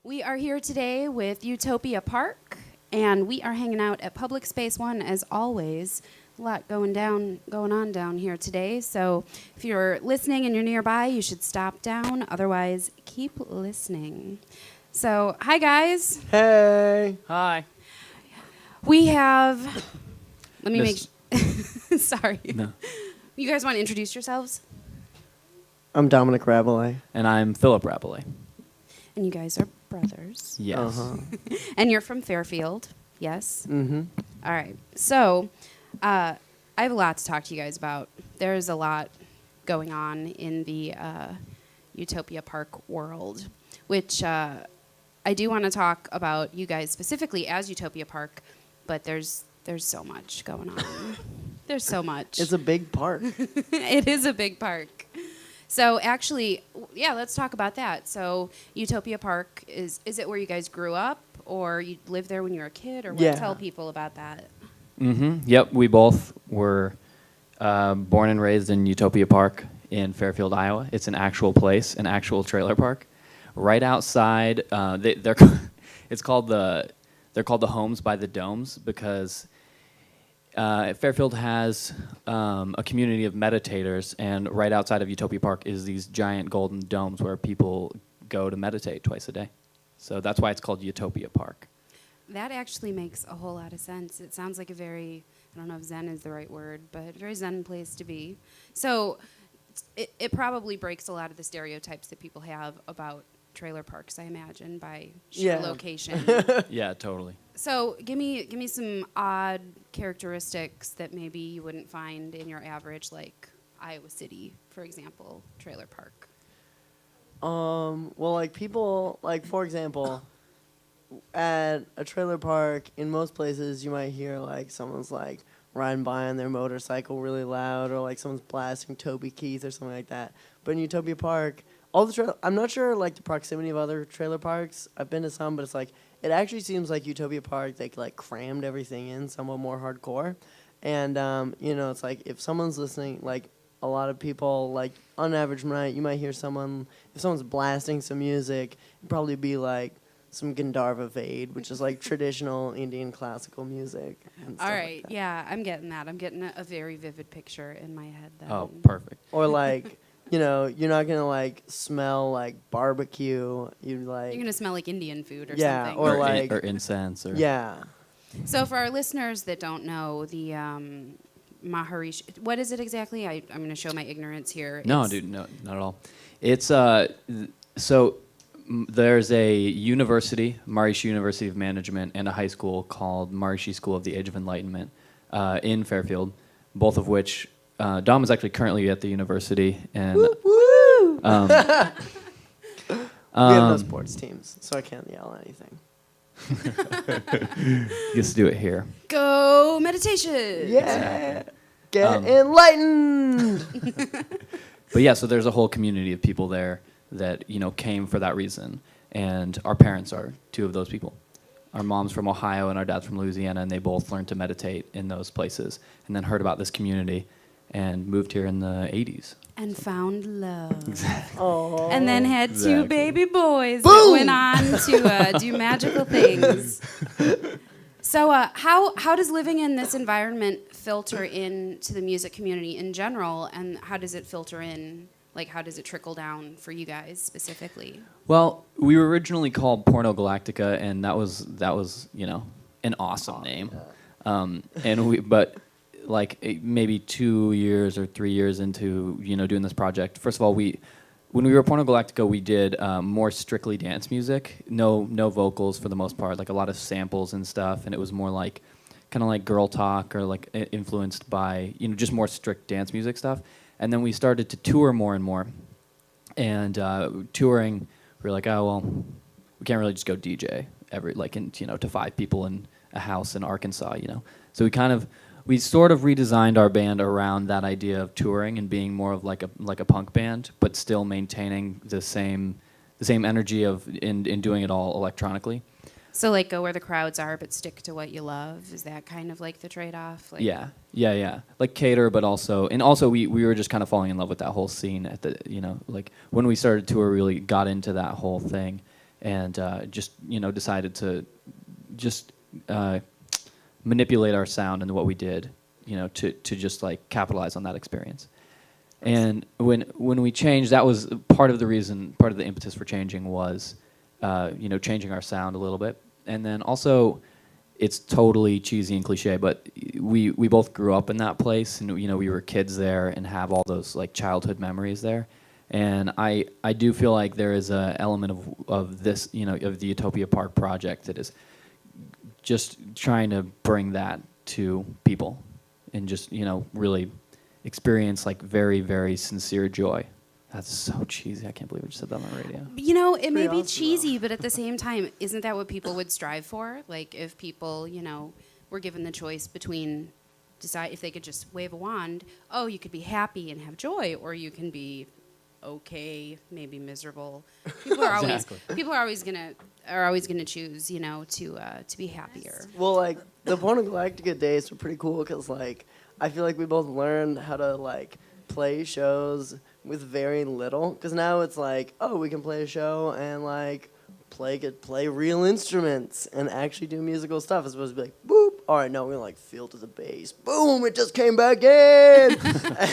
We are here today with Utopia Park, and we are hanging out at Public Space 1 as always. A lot going on down here today, so if you're listening and you're nearby, you should stop down. Otherwise, keep listening. So, hi guys. Hey. Hi. We have, let me Miss- make, sorry. No. You guys want to introduce yourselves? I'm Dominic Rabelais. And I'm Philip Rabelais. And you guys are brothers. Yes. Uh-huh. And you're from Fairfield, yes? Mm-hmm. All right. So, I have a lot to talk to you guys about. There's a lot going on in the Utopia Park world, which I do want to talk about you guys specifically as Utopia Park, but there's so much going on. There's so much. It's a big park. It is a big park. So actually, yeah, let's talk about that. So Utopia Park, is it where you guys grew up, or you lived there when you were a kid, or what? Yeah. Tell people about that. Mm-hmm. Yep, we both were born and raised in Utopia Park in Fairfield, Iowa. It's an actual place, an actual trailer park. Right outside, they're called the Homes by the Domes because Fairfield has a community of meditators, and right outside of Utopia Park is these giant golden domes where people go to meditate twice a day. So that's why it's called Utopia Park. That actually makes a whole lot of sense. It sounds like a very, I don't know if zen is the right word, but a very zen place to be. So it probably breaks a lot of the stereotypes that people have about trailer parks, I imagine, by sheer Yeah. location. Yeah, totally. So give me some odd characteristics that maybe you wouldn't find in your average, like Iowa City, for example, trailer park. Well, like people, like for example, at a trailer park, in most places, you might hear like someone's like riding by on their motorcycle really loud, or like someone's blasting Toby Keith or something like that. But in Utopia Park, all the I'm not sure like the proximity of other trailer parks. I've been to some, but it's like it actually seems like Utopia Park, they like crammed everything in somewhat more hardcore. And it's like if someone's listening, like a lot of people, like on an average night, you might hear someone, if someone's blasting some music, it'd probably be like some Gandharva Vade, which is like traditional Indian classical music. And All stuff right, like that. yeah, I'm getting that. I'm getting a very vivid picture in my head then. Oh, perfect. Or like, you're not gonna like smell like barbecue. You like You're going to smell like Indian food or Yeah, something. or like- or incense. Or yeah. So for our listeners that don't know, the Maharishi, what is it exactly? I'm going to show my ignorance here. No, It's- dude, no, not at all. It's there's a university, Maharishi University of Management, and a high school called Maharishi School of the Age of Enlightenment in Fairfield, both of which Dom is actually currently at the university, and Woo! We um, have no sports teams, so I can't yell anything. gets to do it here. Go meditation. Yeah. Get Um, enlightened. But yeah, so there's a whole community of people there that came for that reason, and our parents are two of those people. Our mom's from Ohio and our dad's from Louisiana, and they both learned to meditate in those places, and then heard about this community, and moved here in the 80s. And found love. Oh. And then had two Exactly. baby boys Boom! that went on to do magical things. So how does living in this environment filter into the music community in general, and how does it filter in, like how does it trickle down for you guys specifically? Well, we were originally called Porno Galactica, and that was an awesome name. But maybe 2 years or 3 years into doing this project, first of all, when we were Porno Galactica, we did more strictly dance music, no vocals for the most part, like a lot of samples and stuff, and it was more like kind of like girl talk or like influenced by just more strict dance music stuff. And then we started to tour more and more, and touring, we were like, oh well, we can't really just go DJ to 5 people in a house in Arkansas, So we sort of redesigned our band around that idea of touring and being more of like a punk band, but still maintaining the same energy of in doing it all electronically. So like go where the crowds are, but stick to what you love. Is that kind of like the trade-off? Like, Yeah. Like cater, but also we were just kind of falling in love with that whole scene at the when we started tour, we really got into that whole thing, and just decided to just manipulate our sound and what we did, to just like capitalize on that experience. And when we changed, that was part of the reason, part of the impetus for changing was, changing our sound a little bit. And then also, it's totally cheesy and cliche, but we both grew up in that place, and we were kids there and have all those like childhood memories there. And I do feel like there is an element of this, of the Utopia Park project that is just trying to bring that to people and just, really experience like very, very sincere joy. That's so cheesy. I can't believe I just said that on the radio. It may be awesome, cheesy, but at the same time, isn't that what people would strive for? Like, if people, were given the choice between decide if they could just wave a wand, oh, you could be happy and have joy, or you can be okay, maybe miserable. People are always gonna choose, to be happier. Well, like the Porno Galactica days were pretty cool because like I feel like we both learned how to like play shows with very little. Because now it's like, oh, we can play a show and like play real instruments and actually do musical stuff. It's supposed to be like, boop. All right, no, we're gonna like feel to the bass. Boom, it just came back in.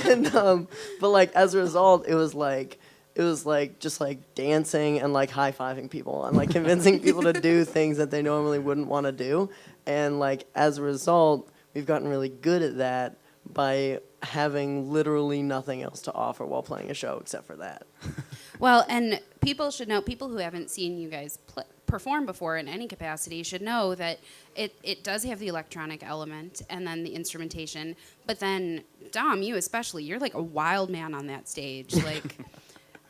And but like as a result, it was like just like dancing and like high-fiving people and like convincing people to do things that they normally wouldn't want to do. And like as a result, we've gotten really good at that by having literally nothing else to offer while playing a show except for that. Well, and people should know, people who haven't seen you guys perform before in any capacity should know that it does have the electronic element and then the instrumentation. But then, Dom, you especially, you're like a wild man on that stage. Like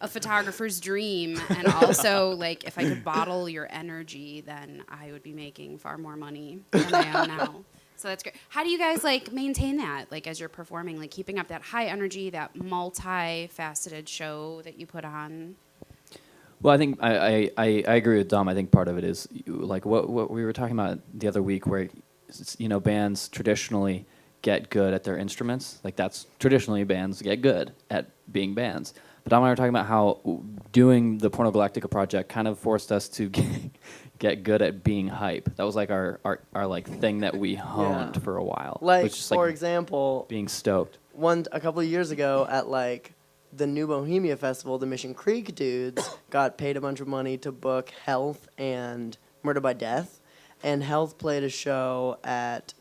a photographer's dream. And also, like, if I could bottle your energy, then I would be making far more money than I am now. So that's great. How do you guys like maintain that, like as you're performing, like keeping up that high energy, that multi-faceted show that you put on? Well, I think I agree with Dom. I think part of it is like what we were talking about the other week, where bands traditionally get good at their instruments. Like that's traditionally bands get good at being bands. But Dom and I were talking about how doing the Porno Galactica project kind of forced us to get good at being hype. That was like our like thing that we honed for a while. Like, which is, for example, being stoked. A couple of years ago at like the New Bohemia Festival, the Mission Creek dudes got paid a bunch of money to book Health and Murder by Death, and Health played a show at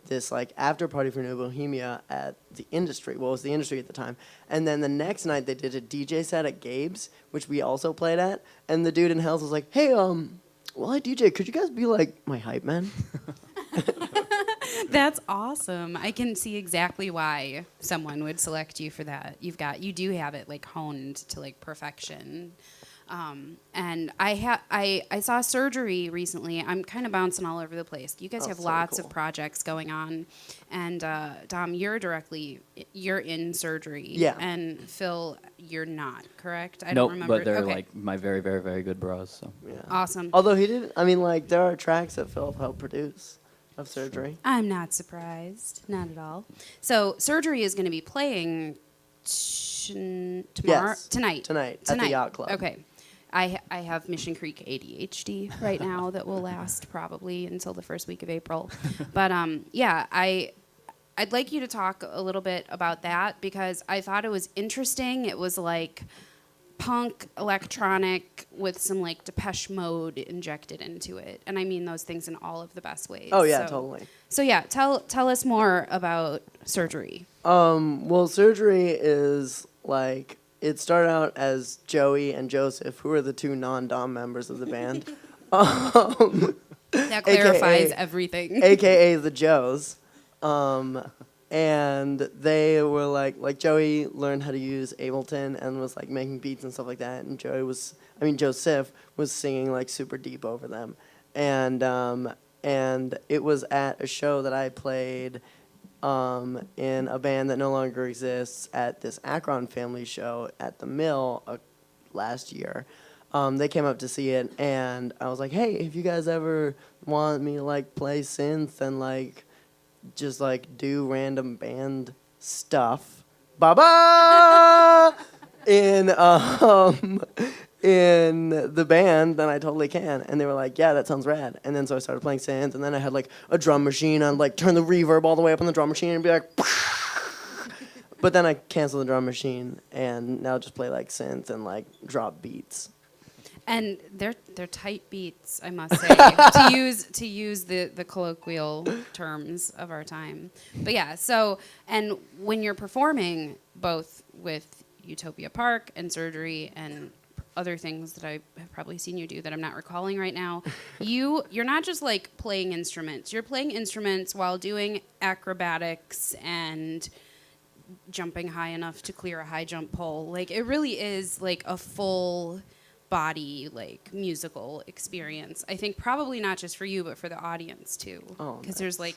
this like after party for New Bohemia at the Industry. Well, it was the Industry at the time. And then the next night they did a DJ set at Gabe's, which we also played at. And the dude in Health was like, "Hey, well, I DJ. Could you guys be like my hype man?" That's awesome. I can see exactly why someone would select you for that. You do have it like honed to like perfection. And I saw Surgery recently. I'm kind of bouncing all over the place. You guys have so lots cool. of projects going on, and Dom, you're in Surgery. Yeah. And Phil, you're not, correct? I Nope, don't remember. but they're okay. like my very, very, very good bros. So. Yeah. Awesome. Although he didn't. I mean, like there are tracks that Philip helped produce of Surgery. I'm not surprised, not at all. So Surgery is going to be playing tomorrow, Yes. tonight. Tonight at the Yacht Club. Okay. I have Mission Creek ADHD right now that will last probably until the first week of April. But yeah, I'd like you to talk a little bit about that because I thought it was interesting. It was like punk electronic with some like Depeche Mode injected into it. And I mean those things in all of the best ways. Oh yeah, totally. So yeah, tell us more about Surgery. Well, Surgery is like, it started out as Joey and Joseph, who are the two non-Dom members of the band. That clarifies everything. AKA the Joes. And they were like Joey learned how to use Ableton and was like making beats and stuff like that. And Joseph was singing like super deep over them. And it was at a show that I played in a band that no longer exists at this Akron Family show at the Mill last year. They came up to see it, and I was like, "Hey, if you guys ever want me to like play synth and like just like do random band stuff, ba ba," in in the band, then I totally can. And they were like, yeah, that sounds rad. And then so I started playing synth, and then I had like a drum machine. I'd like turn the reverb all the way up on the drum machine and be like, but then I canceled the drum machine and now just play like synth and like drop beats. And they're tight beats, I must say, to use the colloquial terms of our time. But yeah, so and when you're performing both with Utopia Park and Surgery and other things that I have probably seen you do that I'm not recalling right now, you're not just like playing instruments. You're playing instruments while doing acrobatics and jumping high enough to clear a high jump pole. Like it really is like a full body like musical experience. I think probably not just for you but for the audience too. Oh, because nice.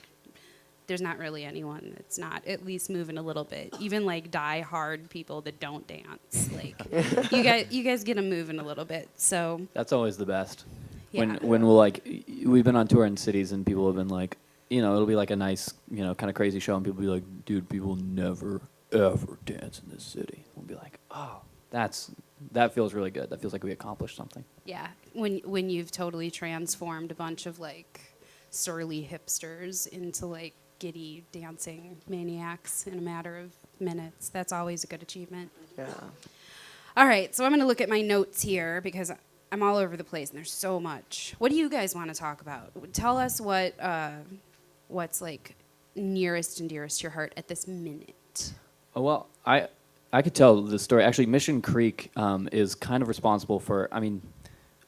there's not really anyone that's not at least moving a little bit. Even like die hard people that don't dance. Like you guys get them moving a little bit. So That's always the best. yeah. When we'll like, we've been on tour in cities and people have been like, you know, it'll be like a nice, you know, kind of crazy show and people will be like, dude, people never ever dance in this city. We'll be like, oh, that feels really good. That feels like we accomplished something. Yeah, when you've totally transformed a bunch of like surly hipsters into like giddy dancing maniacs in a matter of minutes, that's always a good achievement. Yeah. All right, so I'm going to look at my notes here because I'm all over the place and there's so much. What do you guys want to talk about? Tell us what's like nearest and dearest to your heart at this minute. Oh, well, I could tell the story. Actually, Mission Creek is kind of responsible for, I mean,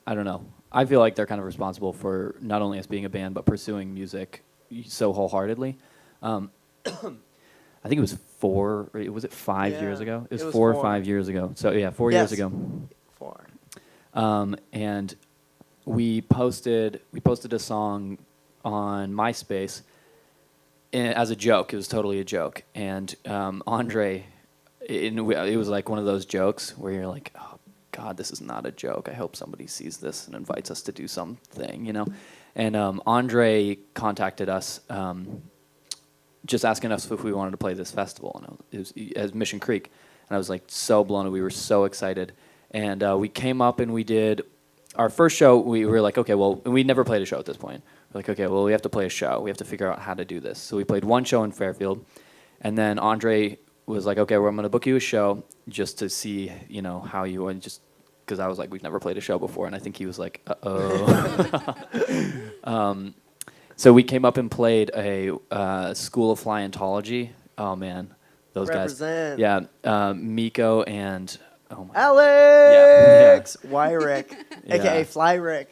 I don't know. I feel like they're kind of responsible for not only us being a band, but pursuing music so wholeheartedly. I think it was 5 years Yeah, ago? It was it was 4 or 4. 5 years ago. So, yeah, 4 Yes. years ago. 4. And we posted a song on MySpace as a joke. It was totally a joke. And Andre, it was like one of those jokes where you're like, oh, God, this is not a joke. I hope somebody sees this and invites us to do something, you know? And Andre contacted us just asking us if we wanted to play this festival. And it was as Mission Creek. And I was like so blown away. We were so excited. And we came up and we did our first show. We were like, okay, well, and we'd never played a show at this point. We're like, okay, well, we have to play a show. We have to figure out how to do this. So we played one show in Fairfield. And then Andre was like, okay, well, I'm going to book you a show just to see, you know, how you would just, because I was like, we've never played a show before. And I think he was like, uh-oh. So we came up and played a School of Flyentology. Oh, man. Those Represent. guys. Yeah. Miko and, oh, my. Alex Wyrick, Yeah. a.k.a. Fly Rick.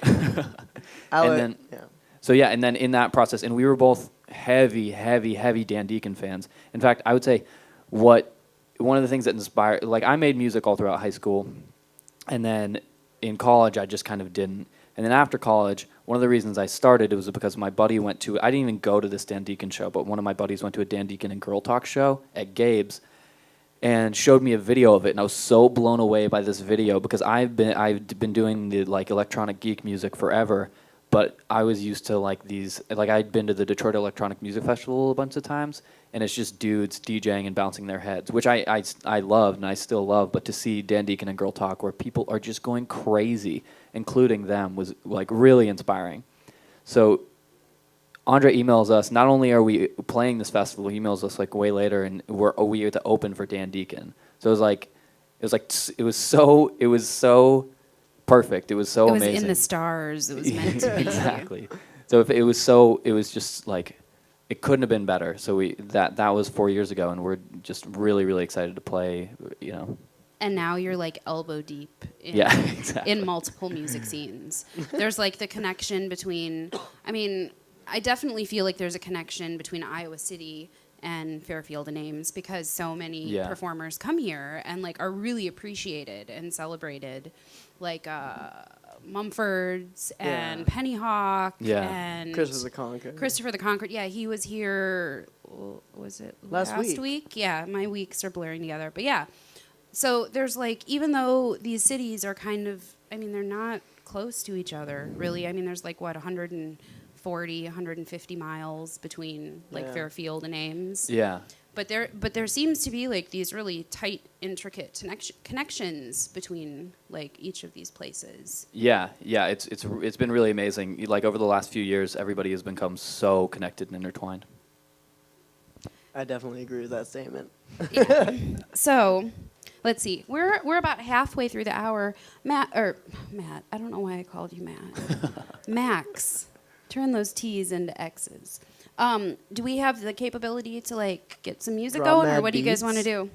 Alex. then- yeah. So, yeah, and then in that process, and we were both heavy Dan Deacon fans. In fact, I would say one of the things that inspired, like I made music all throughout high school, and then in college I just kind of didn't. And then after college, one of the reasons I started was because my buddy went to, I didn't even go to this Dan Deacon show, but one of my buddies went to a Dan Deacon and Girl Talk show at Gabe's and showed me a video of it, and I was so blown away by this video because I've been doing the like electronic geek music forever. But I was used to like these, like I'd been to the Detroit Electronic Music Festival a bunch of times, and it's just dudes DJing and bouncing their heads, which I loved and I still love. But to see Dan Deacon and Girl Talk where people are just going crazy, including them, was like really inspiring. So Andre emails us. Not only are we playing this festival, he emails us like way later, and we had to open for Dan Deacon. So it was so perfect. It was so amazing. It was in the stars. It was meant to be. Exactly. So it was just like, it couldn't have been better. So that was 4 years ago, and we're just really, really excited to play, you know. And now you're like elbow deep in, Yeah, exactly. in multiple music scenes. There's like the connection between, I mean, I definitely feel like there's a connection between Iowa City and Fairfield and Ames because so many performers come here and like are really appreciated and celebrated, like Mumfords and Pennyhawk and Christopher the Conqueror. Yeah, he was here. Was it last week? Yeah, my weeks are blurring together, but yeah. So there's like, even though these cities are kind of, I mean, they're not close to each other really. I mean, there's like what 140, 150 miles between like Fairfield and Ames. Yeah. but there seems to be like these really tight, intricate connections between like each of these places. Yeah, it's been really amazing. Like over the last few years, everybody has become so connected and intertwined. I definitely agree with that statement. So, let's see. We're about halfway through the hour. Matt, I don't know why I called you Matt. Max, turn those T's into X's. Do we have the capability to like get some music Draw going, or mad what do you guys want to beats? do?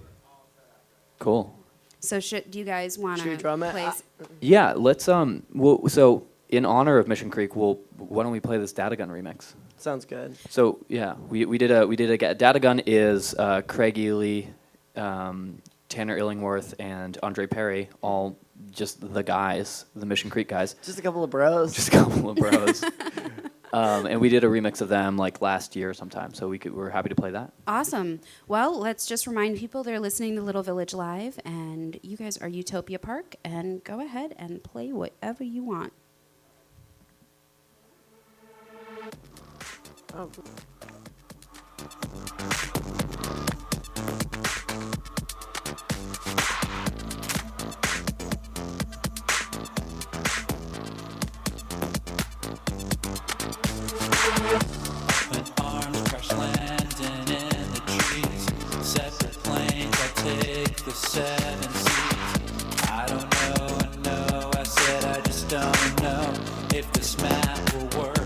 Cool. So, do you guys want Should we to draw mad? play? Yeah, let's so in honor of Mission Creek, why don't we play this Data Gun remix? Sounds good. So yeah, we did a Data Gun is Craig Ely, Tanner Illingworth, and Andre Perry, all just the guys, the Mission Creek guys. Just a couple of bros. Just a couple of bros. And we did a remix of them like last year sometime, so we're happy to play that. Awesome. Well, let's just remind people they're listening to Little Village Live, and you guys are Utopia Park, and go ahead and play whatever you want. Oh, cool. Open arms, crash landing in the trees. Separate planes, I'll take the 7 seas. I don't know, I know, I said I just don't know if this map will work.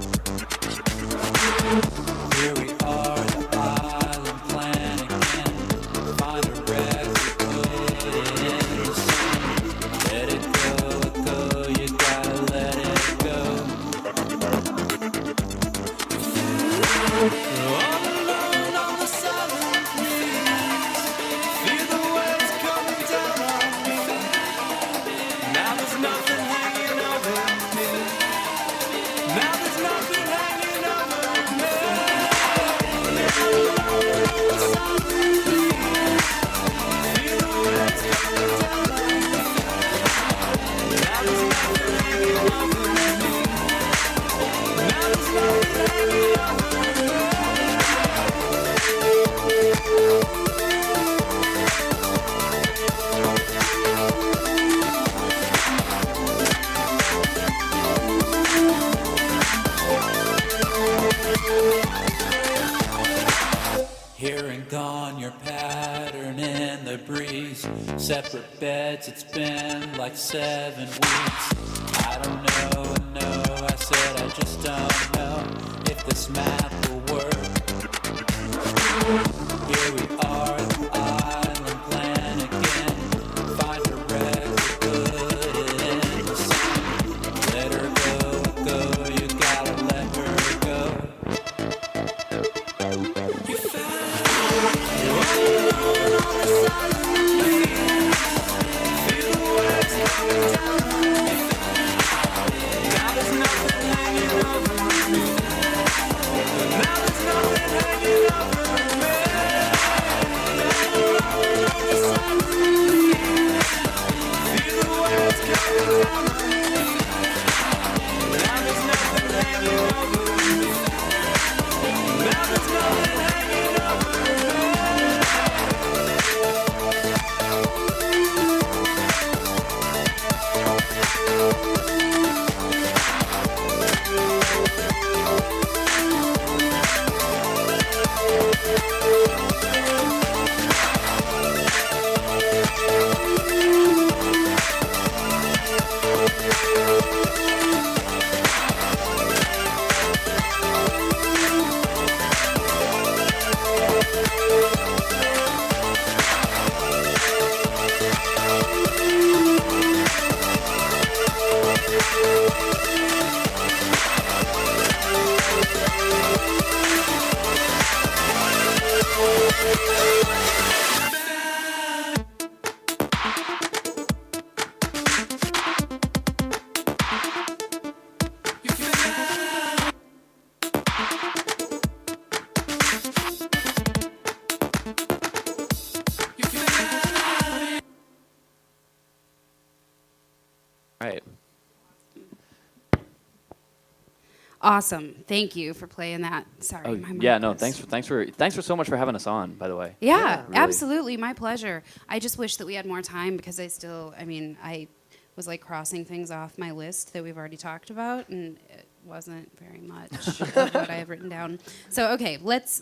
Here we are, the island plan again. Find a wreck, we put it in the sand. Let it go, you gotta let it go. All alone on the southern seas, feel the waves coming down on me. Now there's nothing hanging over me. Now there's nothing hanging over me. All alone on the southern seas, feel the waves coming down on me. Now there's nothing hanging over me. Now there's nothing hanging over me. Here and gone, your pattern in the breeze. Separate beds, it's been like 7 weeks. I don't know, no, I said I just don't know if this map will work. Here we are, the island plan again. Find a wreck, put it in the sand. Let her go, you gotta let her go. You now there's nothing hanging over me. Now Awesome. Thank you for playing that. Sorry, Oh, my mic yeah, no, was- thanks for so much for having us on, by the way. Yeah, really. absolutely. My pleasure. I just wish that we had more time because I was like crossing things off my list that we've already talked about, and it wasn't very much of what I have written down. So, okay, let's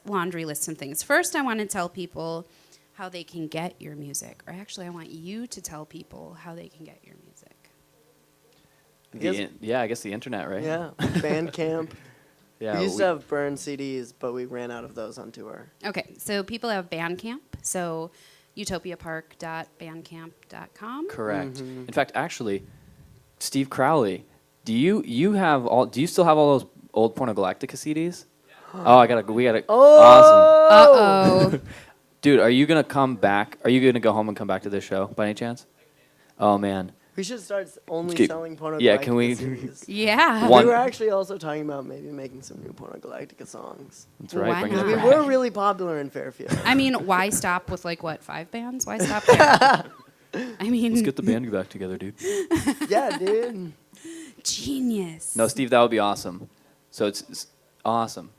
laundry list some things. First, I want to tell people how they can get your music. Or actually, I want you to tell people how they can get your music. I guess the internet, right? Yeah, Bandcamp. Yeah. We used to have burned CDs, but we ran out of those on tour. Okay, so people have Bandcamp. So utopiapark.bandcamp.com. Correct. Mm-hmm. In fact, actually, Steve Crowley, do you still have all those old Porno Galactica CDs? Oh, we gotta. Oh! Uh-oh. Dude, are you gonna come back? Are you gonna go home and come back to this show by any chance? Oh man. We should start only Okay, selling Porno yeah, Galactica can we- CDs. Yeah. One- We were actually also talking about maybe making some new Porno Galactica songs. That's right. Why Bring not? it I mean, back. we're really popular in Fairfield. I mean, why stop with 5 bands? Why stop there? I mean, Let's get the band back together, dude. Yeah, dude. genius. No, Steve, that would be awesome. So it's awesome.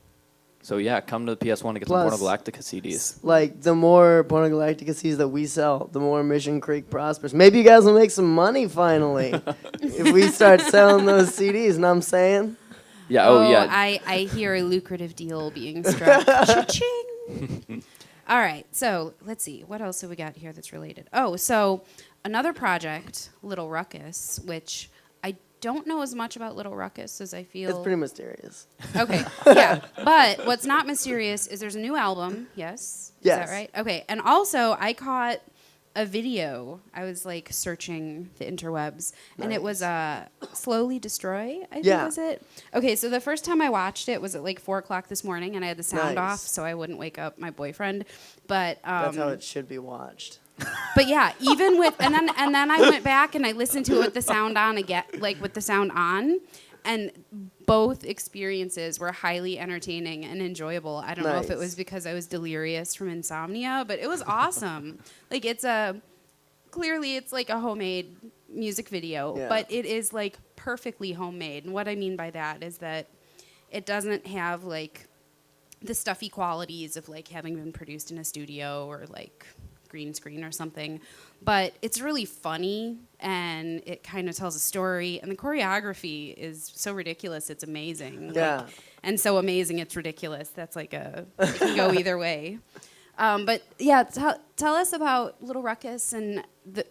So yeah, come to the PS1 to get Plus- some Porno Galactica CDs. Like, the more Porno Galactica CDs that we sell, the more Mission Creek prospers. Maybe you guys will make some money finally if we start selling those CDs, know what I'm saying? Yeah. Oh yeah. I hear a lucrative deal being struck. Cha-ching. All right, so let's see. What else have we got here that's related? Oh, so another project, Little Ruckus, which I don't know as much about Little Ruckus as I feel. It's pretty mysterious. Okay, yeah. But what's not mysterious is there's a new album, yes? Is Yes. that right? Okay, and also I caught a video. I was like searching the interwebs, and it was Slowly Destroy, I think Yeah. was it? Okay, so the first time I watched it was at like 4 o'clock this morning, and I had the sound Nice. off so I wouldn't wake up my boyfriend. But That's how it should be watched. but yeah, even with and then I went back and I listened to it with the sound on again, like with the sound on, and both experiences were highly entertaining and enjoyable. I don't know if it Nice. was because I was delirious from insomnia, but it was awesome. Like clearly it's like a homemade music video, Yeah. but it is like perfectly homemade. And what I mean by that is that it doesn't have like the stuffy qualities of like having been produced in a studio or like green screen or something, but it's really funny and it kind of tells a story, and the choreography is so ridiculous it's amazing. Yeah. And so amazing it's ridiculous. That's like it can go either way. But yeah, tell us about Little Ruckus, and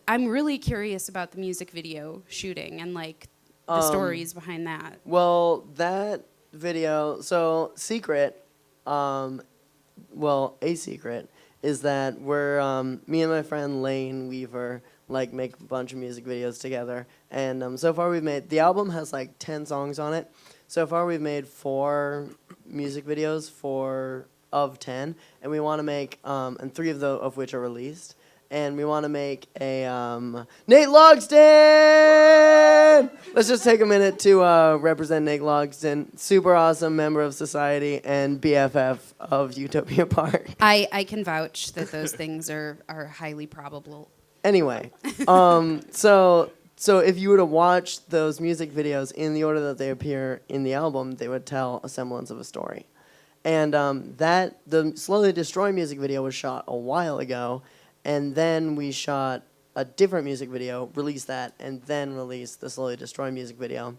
I'm really curious about the music video shooting and like the stories behind that. Well, that video, so secret, a secret is that we're me and my friend Lane Weaver like make a bunch of music videos together, and so far the album has like 10 songs on it. So far we've made 4 music videos of 10, and we want to make and 3 of which are released. And we want to make a Nate Logston! Let's just take a minute to represent Nate Logston, super awesome member of society and BFF of Utopia Park. I can vouch that those things are highly probable. Anyway, so if you were to watch those music videos in the order that they appear in the album, they would tell a semblance of a story. And the Slowly Destroy music video was shot a while ago, and then we shot a different music video, released that, and then released the Slowly Destroy music video.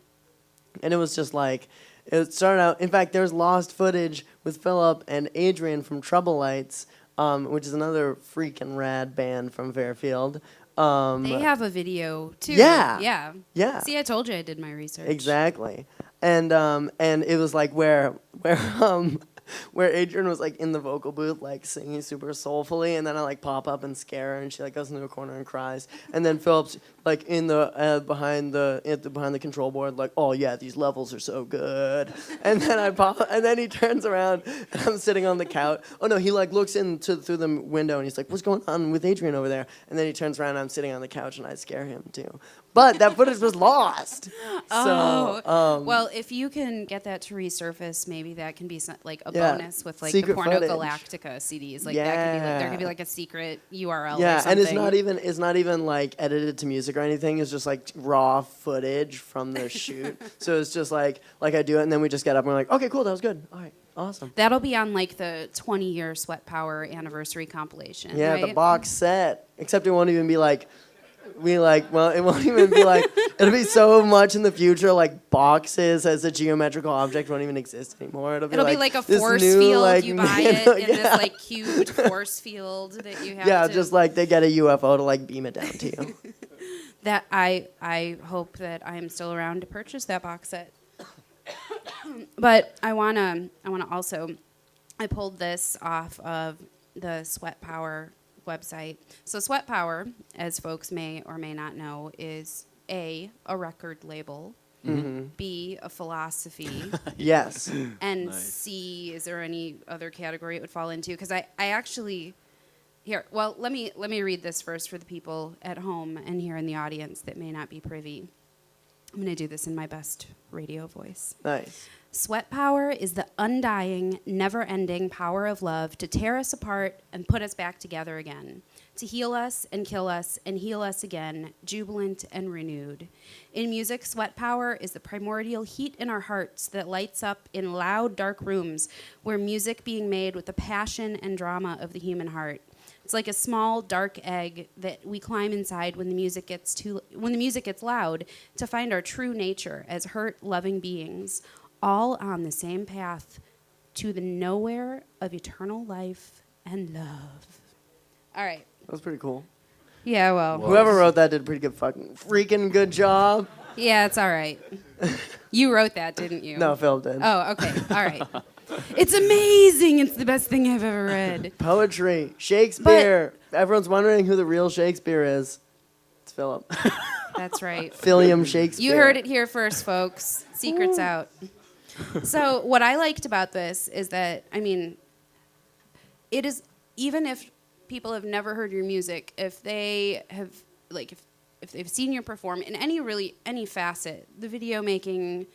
And it was just like, it started out, in fact, there's lost footage with Philip and Adrian from Trouble Lights, which is another freaking rad band from Fairfield. They have a video too. Yeah. Yeah. Yeah. See, I told you I did my research. Exactly. And it was like where Adrian was like in the vocal booth like singing super soulfully, and then I like pop up and scare her, and she like goes into a corner and cries, and then Philip's like in the behind the control board like, oh yeah, these levels are so good, and then and then he turns around and I'm sitting on the couch. Oh no, he like looks through the window and he's like, what's going on with Adrian over there? And then he turns around and I'm sitting on the couch and I scare him too. but that footage was lost. Oh, So, well, if you can get that to resurface, maybe that can be like a Yeah. bonus with like Secret the Porno footage. Galactica CDs. Like that could be like, there could be Yeah. like a secret URL. or yeah, something. and it's not even like edited to music or anything. It's just like raw footage from the shoot. So it's just like I do it, and then we just get up and we're like, okay, cool, that was good. All right, awesome. That'll be on like the 20-year Sweat Power anniversary compilation. Yeah, right? the box set. Except it won't even be like, it won't even be like, it'll be so much in the future, like boxes as a geometrical object won't even exist anymore. It'll be like a this force new, field. like, You buy it in this like huge force field that you have. yeah, to, just like they get a UFO to like beam it down to you. that. I hope that I am still around to purchase that box set. But I wanna also, I pulled this off of the Sweat Power website. So Sweat Power, as folks may or may not know, is a record label, B, a philosophy, Yes. and C, is there any other category it would fall into? Because I actually, here, well, let me read this first for the people at home and here in the audience that may not be privy. I'm going to do this in my best radio voice. Nice. Sweat power is the undying, never-ending power of love to tear us apart and put us back together again, to heal us and kill us and heal us again, jubilant and renewed. In music, sweat power is the primordial heat in our hearts that lights up in loud, dark rooms where music being made with the passion and drama of the human heart. It's like a small dark egg that we climb inside when the music gets loud to find our true nature as hurt, loving beings, all on the same path to the nowhere of eternal life and love. All right. That was pretty cool. Yeah, well. Whoever wrote that did a pretty good freaking good job. Yeah, it's all right. You wrote that, didn't you? No, Phil did. Oh, okay. All right. It's amazing. It's the best thing I've ever read. Poetry. Shakespeare. Everyone's wondering who the real Shakespeare is. It's Philip. That's right. William Shakespeare. You heard it here first, folks. Secret's out. So what I liked about this is that, I mean, it is, even if people have never heard your music, if they have, like, if they've seen you perform in any facet, the video making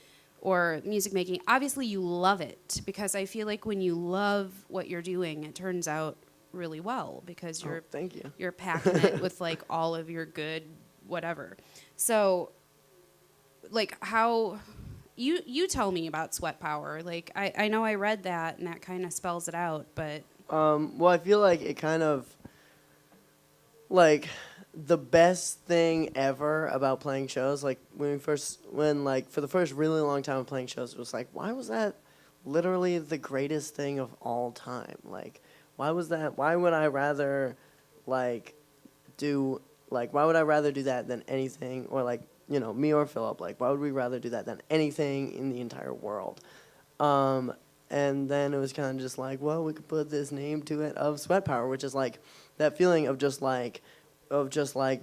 or music making, obviously you love it, because I feel like when you love what you're doing, it turns out really well, because you're thank you. you're packing it with like all of your good whatever. So, like, how you tell me about Sweat Power. Like, I know I read that and that kind of spells it out, but Well, I feel like it kind of, like, the best thing ever about playing shows, like, for the first really long time of playing shows, it was like, why was that literally the greatest thing of all time? Like, why would I rather, do that than anything, or, like, you know, me or Philip, like, why would we rather do that than anything in the entire world? And then it was kind of just like, well, we could put this name to it of Sweat Power, which is like that feeling of just like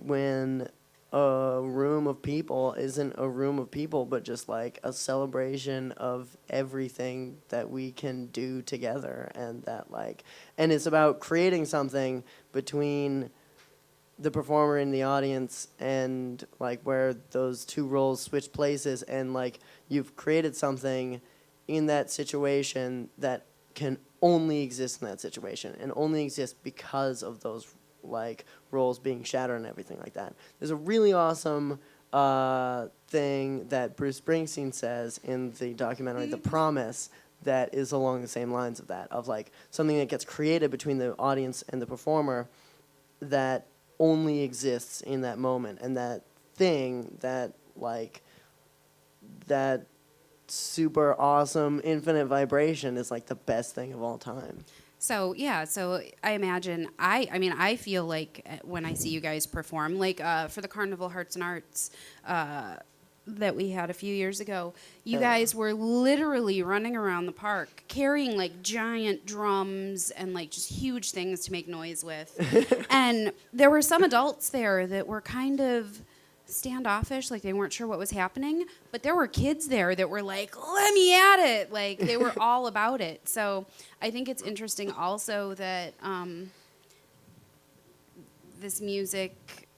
when a room of people isn't a room of people, but just like a celebration of everything that we can do together, and that like, and it's about creating something between the performer and the audience, and like where those two roles switch places, and like you've created something in that situation that can only exist in that situation and only exist because of those like roles being shattered and everything like that. There's a really awesome thing that Bruce Springsteen says in the documentary The Promise that is along the same lines of that, of like something that gets created between the audience and the performer that only exists in that moment, and that thing, that like that super awesome infinite vibration is like the best thing of all time. so yeah, so I imagine I feel like when I see you guys perform, like for the Carnival Hearts and Arts that we had a few years ago, you guys were literally running around the park carrying like giant drums and like just huge things to make noise with. And there were some adults there that were kind of standoffish, like they weren't sure what was happening, but there were kids there that were like, let me at it, like they were all about it. So I think it's interesting also that this music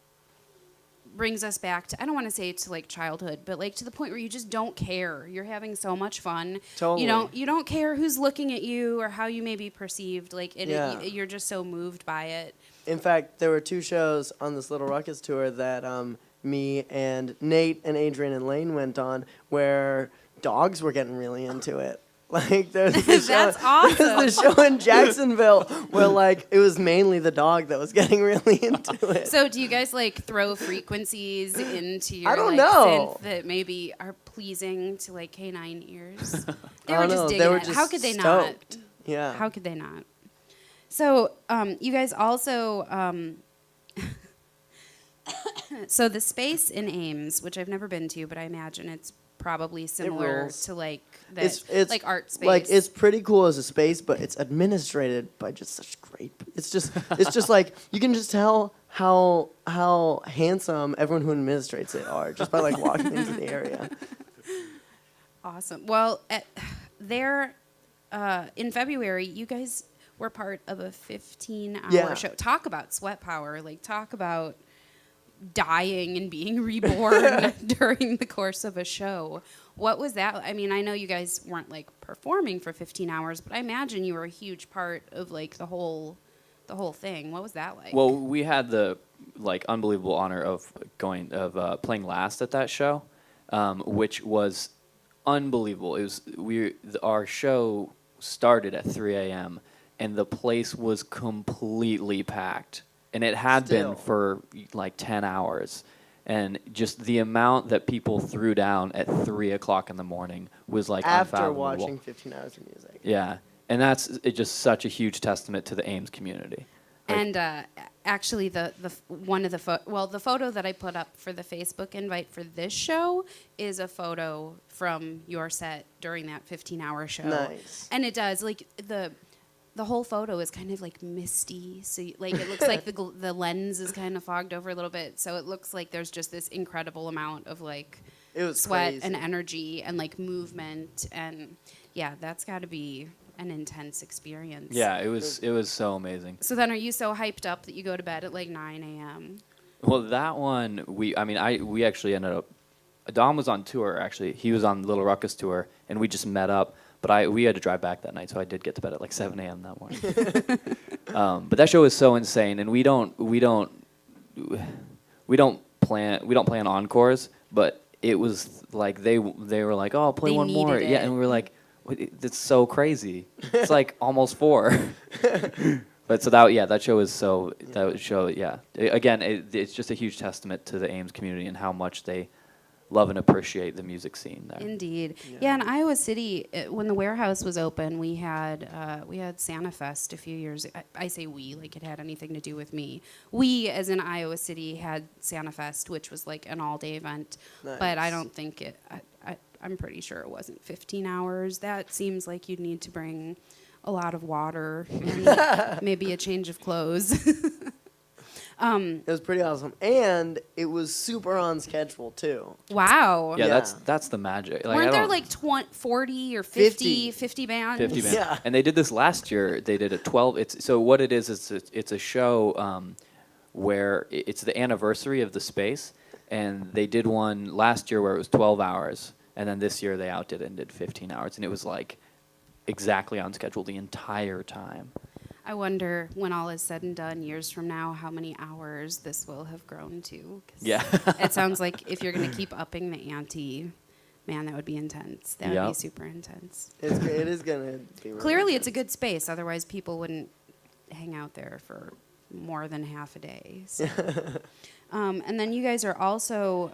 brings us back to, I don't want to say to like childhood, but like to the point where you just don't care. You're having so much fun. Totally. You don't care who's looking at you or how you may be perceived. Like Yeah. you're just so moved by it. In fact, there were 2 shows on this Little Ruckus tour that me and Nate and Adrian and Lane went on where dogs were getting really into it. Like there's this That's show, awesome. There's this show in Jacksonville where like it was mainly the dog that was getting really into it. So do you guys like throw frequencies into your I don't like, know. synth that maybe are pleasing to like canine ears? They I were don't just know. digging They were it. just How could they stoked. not? Yeah. How could they not? So you guys also so the space in Ames, which I've never been to, but I imagine it's probably similar rules. to like that, It's like art space. Like it's pretty cool as a space, but it's administrated by just such great. It's just like you can just tell how handsome everyone who administrates it are just by like walking into the area. Awesome. Well, there in February, you guys were part of a 15-hour Yeah. show. Talk about sweat power. Like talk about dying and being reborn during the course of a show. What was that? I mean, I know you guys weren't like performing for 15 hours, but I imagine you were a huge part of like the whole thing. What was that like? Well, we had the like unbelievable honor of playing last at that show, which was unbelievable. It was our show started at 3 a.m. and the place was completely packed, and it had Still. been for like 10 hours. And just the amount that people threw down at 3 o'clock in the morning was like After unfathomable. watching 15 hours of music. Yeah, and that's just such a huge testament to the Ames community. Like, And actually, the one of the the photo that I put up for the Facebook invite for this show is a photo from your set during that 15-hour show. Nice. And it does like the whole photo is kind of like misty, so like it looks like the lens is kind of fogged over a little bit, so it looks like there's just this incredible amount of like It was sweat crazy. and energy and like movement, and yeah, that's got to be an intense experience. yeah, it was so amazing. So then, are you so hyped up that you go to bed at like 9 a.m.? Well, that one we actually ended up. Dom was on tour actually. He was on Little Ruckus tour, and we just met up. But we had to drive back that night, so I did get to bed at like 7 a.m. that morning. But that show is so insane, and we don't plan encores. But it was like they were like, oh, I'll play They one more, needed yeah, it. and we were like, it's so crazy. It's like almost 4. But so that show is so that show again it's just a huge testament to the Ames community and how much they love and appreciate the music scene there. Indeed. Yeah, in Iowa City, when the warehouse was open, we had Santa Fest a few years. I say we, like it had anything to do with me. We, as in Iowa City, had Santa Fest, which was like an all-day event. But I Nice. don't think it. I'm pretty sure it wasn't 15 hours. That seems like you'd need to bring a lot of water and maybe a change of clothes. It was pretty awesome. And it was super on schedule, too. Wow. Yeah, Yeah. that's the magic. Like, Weren't I there don't- like 40 or 50 bands? 50 bands. Yeah. And they did this last year. They did a 12. So what it is it's a show where it's the anniversary of the space, and they did one last year where it was 12 hours, and then this year they outdid it and did 15 hours, and it was like exactly on schedule the entire time. I wonder when all is said and done, years from now, how many hours this will have grown to. 'Cause Yeah. it sounds like if you're going to keep upping the ante, man, that would be intense. That would be Yep. super intense. It is going to be really Clearly, it's a intense. good space. Otherwise, people wouldn't hang out there for more than half a day. So. And then you guys are also,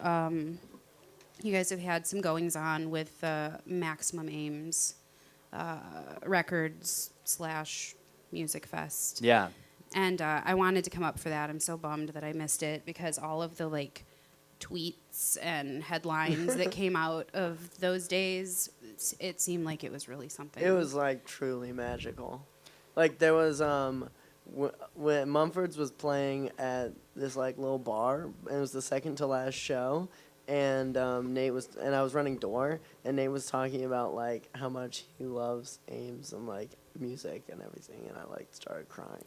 you guys have had some goings on with Maximum Ames Records / Music Fest. Yeah. And I wanted to come up for that. I'm so bummed that I missed it because all of the like tweets and headlines that came out of those days, it seemed like it was really something. It was like truly magical. Like there was when Mumford's was playing at this like little bar, and it was the second to last show, and Nate was, and I was running door, and Nate was talking about like how much he loves Ames and like music and everything, and I like started crying.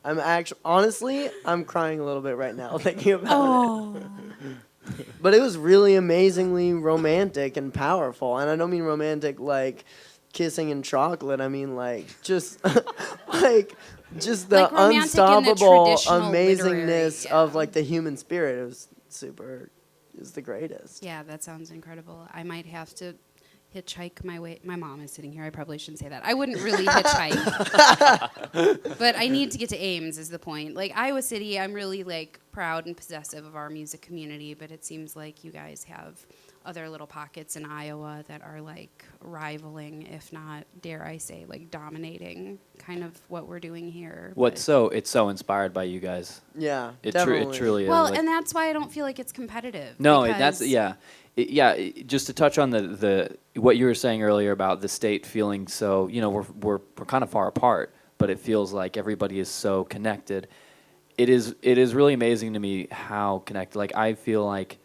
I'm actually, honestly, I'm crying a little bit right now thinking about it. But it was really amazingly romantic and powerful. And I don't mean romantic like kissing and chocolate. I mean like just like just the Like romantic in the unstoppable traditional amazingness literary, of yeah. like the human spirit. It was the greatest. Yeah, that sounds incredible. I might have to hitchhike my way. My mom is sitting here. I probably shouldn't say that. I wouldn't really hitchhike. But I need to get to Ames is the point. Like Iowa City, I'm really like proud and possessive of our music community, but it seems like you guys have other little pockets in Iowa that are like rivaling, if not, dare I say, like dominating kind of what we're doing here. It's so inspired by you guys. Yeah, It definitely. truly is. Well, like- and that's why I don't feel like it's competitive. No, because- just to touch on the what you were saying earlier about the state feeling so, we're kind of far apart, but it feels like everybody is so connected. It is really amazing to me how connected. Like I feel like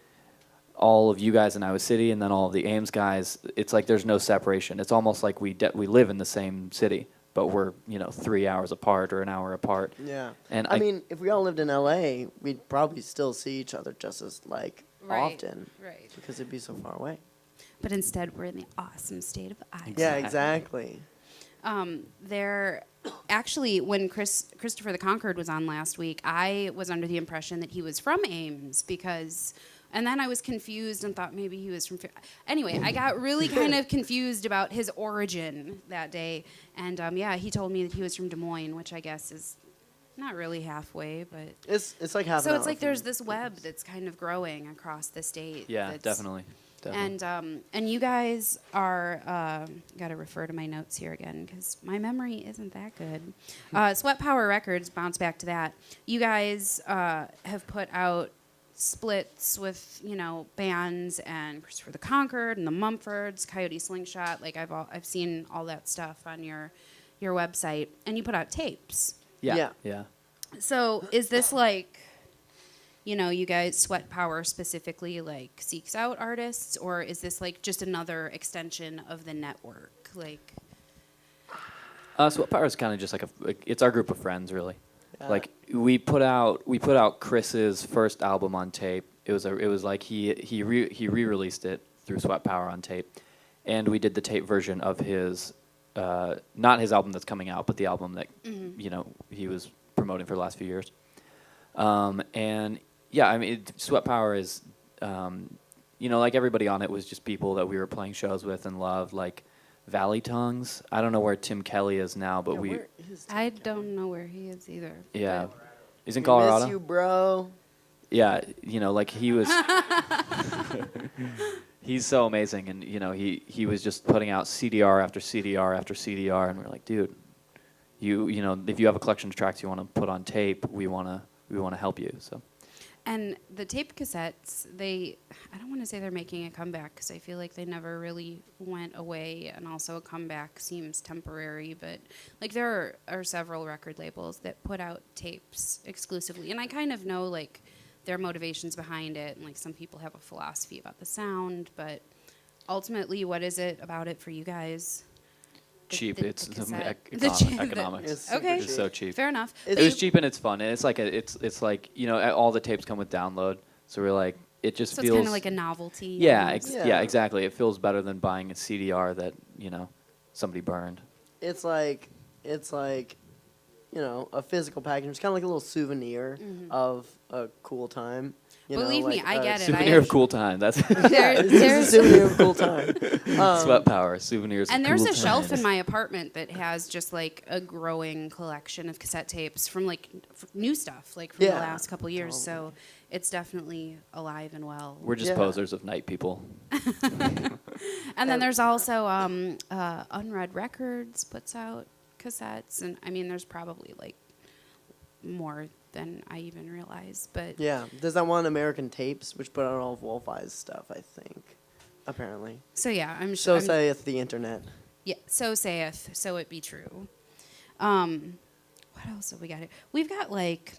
all of you guys in Iowa City and then all of the Ames guys, it's like there's no separation. It's almost like we live in the same city, but we're 3 hours apart or an hour apart. Yeah. And I mean, if we all lived in LA, we'd probably still see each other just as like Right, often right. because it'd be so far away. But instead, we're in the awesome state of Iowa. Yeah, exactly. There, actually, when Christopher the Conquered was on last week, I was under the impression that he was from Ames because, and then I was confused and thought maybe he was from. Anyway, I got really kind of confused about his origin that day, and yeah, he told me that he was from Des Moines, which I guess is not really halfway, but It's like half. so an it's hour like from there's this web that's kind of growing across the state. yeah, that's- definitely. And you guys are got to refer to my notes here again because my memory isn't that good. Sweat Power Records, bounce back to that. You guys have put out splits with bands and Christopher the Conquered and the Mumfords, Coyote Slingshot. Like I've seen all that stuff on your website, and you put out tapes. Yeah. So is this like, you guys, Sweat Power specifically like seeks out artists, or is this like just another extension of the network? Like, Sweat Power is kind of just like it's our group of friends, really. Yeah. Like we put out Chris's first album on tape. It was like he re-released it through Sweat Power on tape, and we did the tape version of his not his album that's coming out, but the album that he was promoting for the last few years. And yeah, I mean, Sweat Power is, like everybody on it was just people that we were playing shows with and loved, like Valley Tongues. I don't know where Tim Kelly is now, but Where is I don't know where he is either. yeah, he's in We Colorado. Miss you, bro. Yeah, like he was. He's so amazing, and he was just putting out CDR after CDR after CDR, and we're like, dude, if you have a collection of tracks you want to put on tape, we want to help you. So. And the tape cassettes, I don't want to say they're making a comeback because I feel like they never really went away, and also a comeback seems temporary, but like there are several record labels that put out tapes exclusively, and I kind of know like their motivations behind it, and like some people have a philosophy about the sound, but ultimately, what is it about it for you guys? Cheap. It's cassette. economics. It's super Okay. It's so cheap. Fair enough. It was cheap and it's fun, and it's like all the tapes come with download, so we're like it just So feels it's kind of like a novelty. yeah, almost. yeah, exactly. It feels better than buying a CDR that somebody burned. It's like a physical package. It's kind of like a little souvenir of a cool time. Believe me, I get it. Souvenir of cool time. That's Yeah, it's just a souvenir of a cool time. Sweat Power souvenirs. And of there's cool a shelf times. in my apartment that has just like a growing collection of cassette tapes from like new stuff, like from the Yeah. last couple years. So it's definitely alive and well. We're just Yeah. posers of night people. And then there's also Unread Records puts out cassettes, and I mean there's probably like more than I even realized. But Yeah, there's that one American Tapes, which put out all of Wolfeye's stuff, I think, apparently. so yeah, I'm So sure. saith the internet. Yeah, so saith, so it be true. What else have we got here? We've got like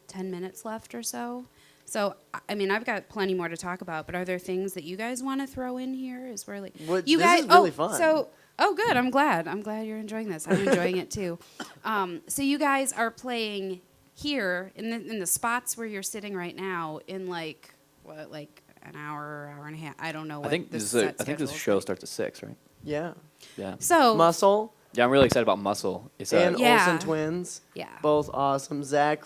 10 minutes left or so. So, I mean, I've got plenty more to talk about, but are there things that you guys want to throw in here? Is where like What- you this guys? is really fun. So, good. I'm glad. I'm glad you're enjoying this. I'm enjoying it too. So you guys are playing here in the spots where you're sitting right now in like what, like an hour and a half. I don't know what I think this this, set I think this schedule is show like. starts at 6, right? Yeah. Yeah. So Muscle Yeah, I'm really excited about Muscle. It's and Yeah. Olsen twins. yeah. Both awesome. Zach,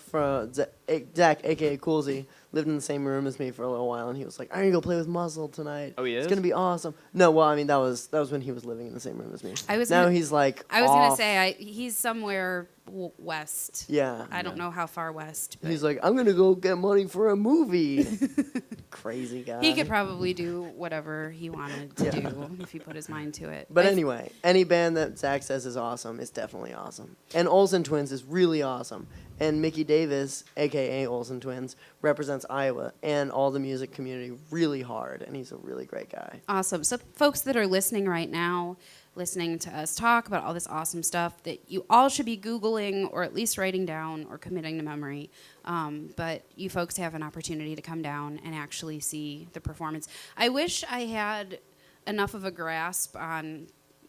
aka Coolsy, lived in the same room as me for a little while, and he was like, "I'm gonna go play with Muscle tonight. Oh, he It's is? gonna be awesome." No, well, I mean that was when he was living in the same room as me. I was now gonna- he's like. I was gonna off. say he's somewhere west. Yeah. I don't know how far west. But He's like, "I'm gonna go get money for a movie." Crazy guy. he could probably do whatever he wanted to Yeah. do if he put his mind to it. But I've- anyway, any band that Zach says is awesome is definitely awesome. And Olsen Twins is really awesome. And Mickey Davis, aka Olsen Twins, represents Iowa and all the music community really hard, and he's a really great guy. Awesome. So, folks that are listening right now, listening to us talk about all this awesome stuff that you all should be Googling or at least writing down or committing to memory. But you folks have an opportunity to come down and actually see the performance. I wish I had enough of a grasp on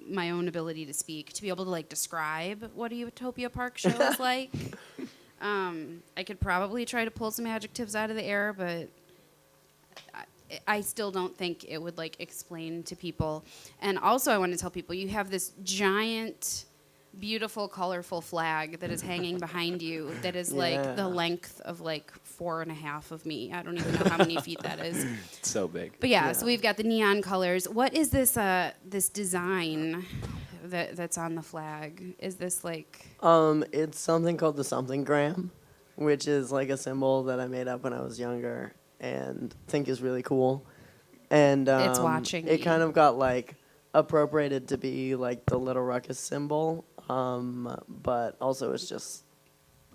my own ability to speak to be able to like describe what a Utopia Park show is like. I could probably try to pull some adjectives out of the air, but I still don't think it would like explain to people. And also I want to tell people you have this giant, beautiful, colorful flag that is hanging behind you that is like Yeah. the length of like 4.5 of me. I don't even know how many feet that is. It's so big. But yeah, Yeah. so we've got the neon colors. What is this this design that's on the flag? Is this like It's something called the something gram, which is like a symbol that I made up when I was younger and think is really cool. And It's watching it me. kind of got like appropriated to be like the Little Ruckus symbol, but also it's just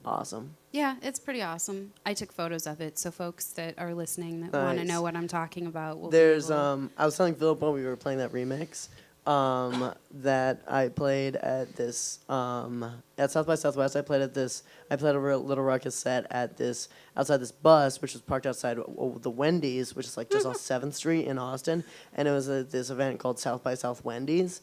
awesome. Yeah, it's pretty awesome. I took photos of it, so folks that are listening that want to Nice. know what I'm talking about will There's be able I was telling Philip when we were playing that remix that I played at this at South by Southwest. I played a Little Ruckus set at this outside this bus, which was parked outside the Wendy's, which is like just on 7th Street in Austin, and it was this event called South by South Wendy's,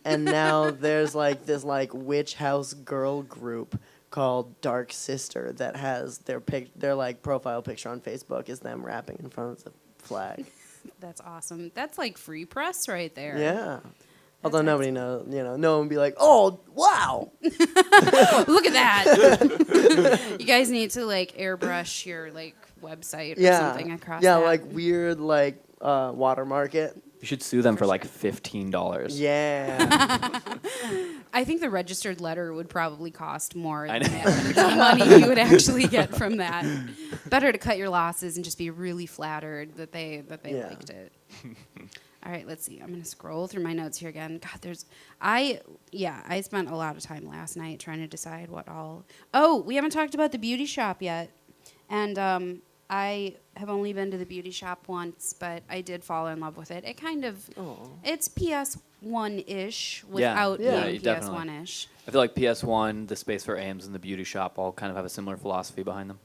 and now there's like this like witch house girl group called Dark Sister that has their like profile picture on Facebook is them rapping in front of the flag. That's awesome. That's like free press right there. Yeah. Although nobody knows, no one would be like, "Oh, wow." Look at that. You guys need to like airbrush your like website or Yeah. something across Yeah, that. like weird like watermark it. You should sue them for like $15. Yeah. I think the registered letter would probably cost more I than know. the money you would actually get from that. Better to cut your losses and just be really flattered that they Yeah. liked it. All right, let's see. I'm gonna scroll through my notes here again. God, I spent a lot of time last night trying to decide what all. Oh, we haven't talked about the beauty shop yet, and I have only been to the beauty shop once, but I did fall in love with it. It kind of, it's PS1-ish without Yeah, being definitely. PS1-ish. I feel like PS1, the Space for Ames, and the Beauty Shop all kind of have a similar philosophy behind them.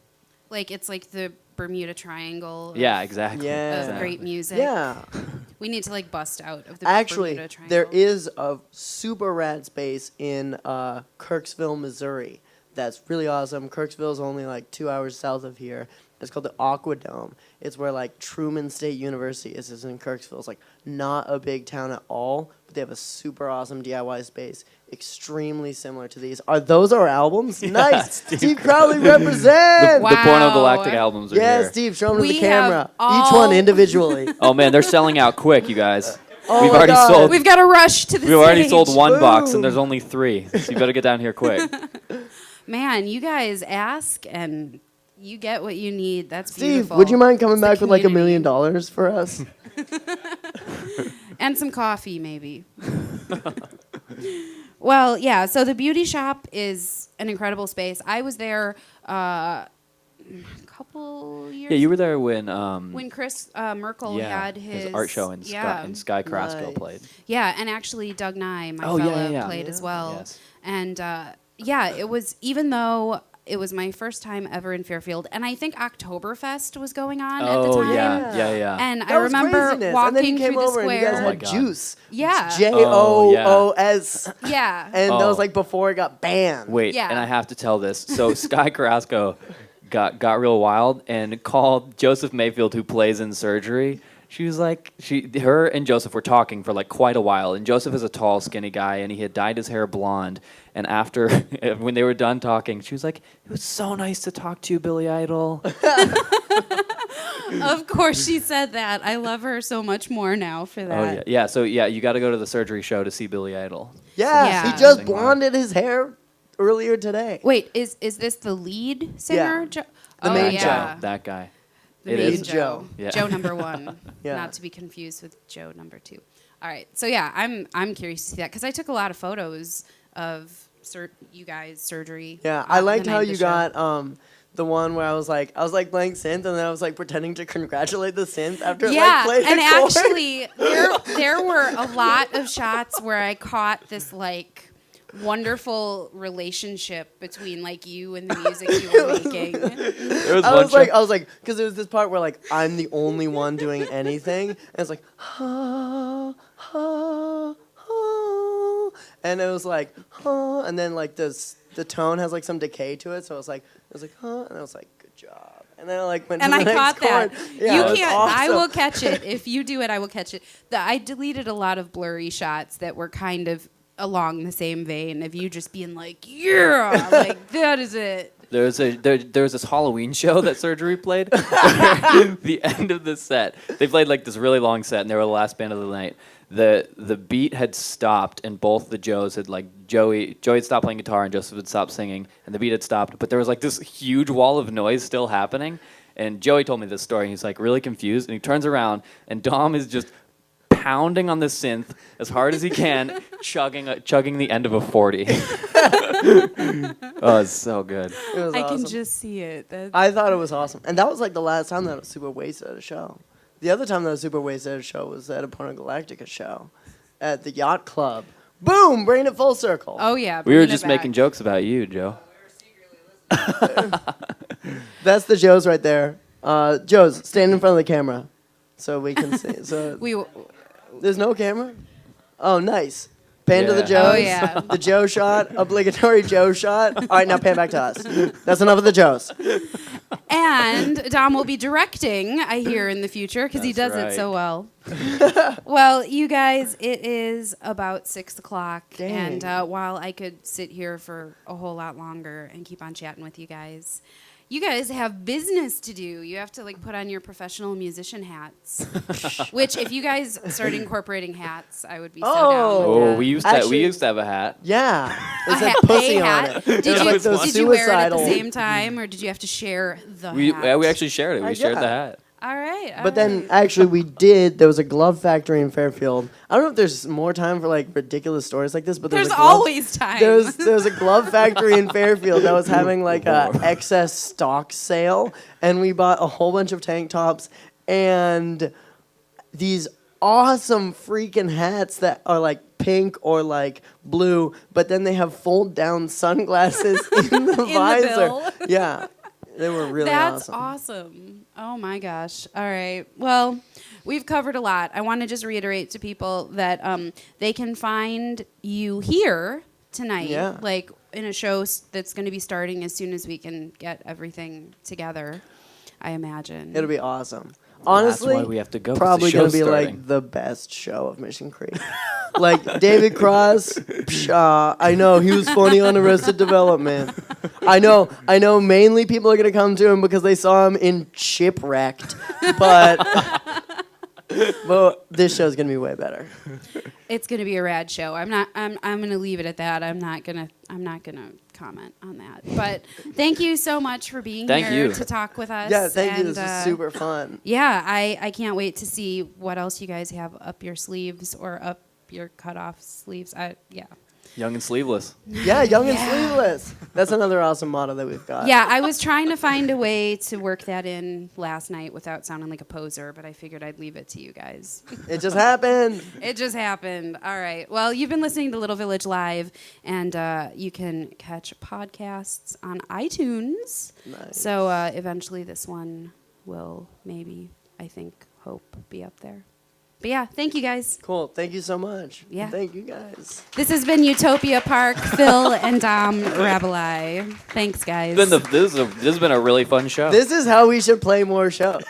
Like it's like the Bermuda Triangle. Yeah, exactly. Yeah. Of Exactly. great music. Yeah. We need to like bust out of the Actually, Bermuda Triangle. there is a super rad space in Kirksville, Missouri. That's really awesome. Kirksville's only like 2 hours south of here. It's called the Aquadome. It's where like Truman State University is. It's in Kirksville. It's like not a big town at all, but they have a super awesome DIY space, extremely similar to these. Are those our albums? Nice. Steve Crowley represent. Wow. The Porno Galactic albums are Yeah, here. Steve, show them to We the camera. have Each all- one individually. Oh man, they're selling out quick, you guys. Oh We've my already God. sold. We've got to rush to the We've already stage. sold one box, Boom. and there's only 3. So you better get down here quick. Man, you guys ask and you get what you need. That's Steve, beautiful. would you mind coming It's the back with like $1 community. million for us? And some coffee, maybe. Well, yeah, so the beauty shop is an incredible space. I was there a couple years Yeah, you were there when when Chris Merkel yeah, had his art show in Sky Carrasco Nice. played. Yeah, and actually Doug Nye, my Oh, yeah, fella, yeah, yeah. played as well. Yes. And yeah, it was, even though it was my first time ever in Fairfield, and I think Oktoberfest was going on at the Oh time. yeah. And That I was remember craziness. walking and then you came through the over and you square. guys Oh my had God. juice. Yeah. JOOS. Yeah. And that Oh. was like before it got banned. Wait, Yeah. and I have to tell this. So Sky Carrasco got real wild and called Joseph Mayfield, who plays in Surgery. She was like, her and Joseph were talking for like quite a while, and Joseph is a tall, skinny guy, and he had dyed his hair blonde. And after, when they were done talking, she was like, "It was so nice to talk to you, Billy Idol." Of course she said that. I love her so much more now for that. Oh yeah, yeah. So yeah, you got to go to the Surgery show to see Billy Idol. Yeah, Yeah. he just Sing live. blonded his hair earlier today. Wait, is this the lead singer? Yeah. Jo- The oh, main yeah. That guy. The It main is. Joe. Yeah. Joe number 1. Yeah. Not to be confused with Joe number 2. All right. So yeah, I'm curious to see that because I took a lot of photos of you guys Surgery. Yeah, I the liked night how of the you show. got the one where I was like playing synth and then I was like pretending to congratulate the synth after it Yeah, like played and a chord. actually, there were a lot of shots where I caught this like wonderful relationship between like you and the music you were making. There was I one was show- like, because there was this part where like I'm the only one doing anything, and it's like, ha, ha, ha, and it was like, ha, and then like the tone has like some decay to it, so it was like, huh, and I was like, good job, and then I like went And to I the caught next chord. that. Yeah, You it was can't. I awesome. will catch it if you do it. I will catch it. I deleted a lot of blurry shots that were kind of along the same vein of you just being like, yeah, like that is it. There was this Halloween show that Surgery played. The end of the set, they played like this really long set, and they were the last band of the night. The beat had stopped, and both the Joes had like Joey had stopped playing guitar, and Joseph had stopped singing, and the beat had stopped. But there was like this huge wall of noise still happening. And Joey told me this story. And he's like really confused, and he turns around, and Dom is just pounding on the synth as hard as he can, chugging the end of a 40. Oh, it's so good. It was I awesome. can just see it. I thought it was awesome, and that was like the last time that I was super wasted at a show. The other time that I was super wasted at a show was at a Porno Galactica show at the Yacht Club. Boom, bringing it full circle. Oh yeah. We were bringing it just back. making jokes about you, Joe. That's the Joes right there. Joes, stand in front of the camera so we can see. So there's no camera? Oh, nice. Pan to the Yeah. Joes. Oh, yeah. The Joe shot, obligatory Joe shot. All right, now pan back to us. That's enough of the Joes. And Dom will be directing, I hear, in the future because he does That's it so right. well. Well, you guys, it is about 6 o'clock. Dang. And while I could sit here for a whole lot longer and keep on chatting with you guys have business to do. You have to like put on your professional musician hats. Which, if you guys start incorporating hats, I would be so down with Oh, that. we used Actually- to have a hat. Yeah. It said a pussy on hat? it. Did It was you, like those did you wear it at the suicidal- same time, or did you have to share the We hat? actually shared it. We shared yeah. the hat. All right. But then, actually, there was a glove factory in Fairfield. I don't know if there's more time for, like, ridiculous stories like this, but there's a glove, always time. There was a glove factory in Fairfield that was having, like, a excess stock sale, and we bought a whole bunch of tank tops and these awesome freaking hats that are, like, pink or, like, blue, but then they have fold-down sunglasses in the visor. bill. Yeah. They were really That's awesome. awesome. Oh my gosh. All right. Well, we've covered a lot. I want to just reiterate to people that they can find you here tonight, Yeah. like in a show that's going to be starting as soon as we can get everything together, I imagine. It'll be awesome. Honestly, why we have to go, 'cause the probably going show's to be starting. like the best show of Mission Creek. Like David Cross, I know he was funny on Arrested Development. I know mainly people are going to come to him because they saw him in Shipwrecked, but this show's going to be way better. It's going to be a rad show. I'm going to leave it at that. I'm not going to comment on that. But thank you so much for being Thank here you. to talk with us. Yeah, thank you. And, This was super fun. Yeah, I can't wait to see what else you guys have up your sleeves or up your cut off sleeves. Yeah. Young and sleeveless. Yeah, young and Yeah. sleeveless. That's another awesome motto that we've got. Yeah, I was trying to find a way to work that in last night without sounding like a poser, but I figured I'd leave it to you guys. It just happened. It just happened. All right. Well, you've been listening to Little Village Live, and you can catch podcasts on iTunes. Nice. So eventually this one will maybe, I think, hope, be up there. But yeah, thank you guys. Cool. Thank you so much. Yeah. Thank you guys. This has been Utopia Park, Phil and Dom Rabelais. Thanks, guys. This has been a really fun show. This is how we should play more shows.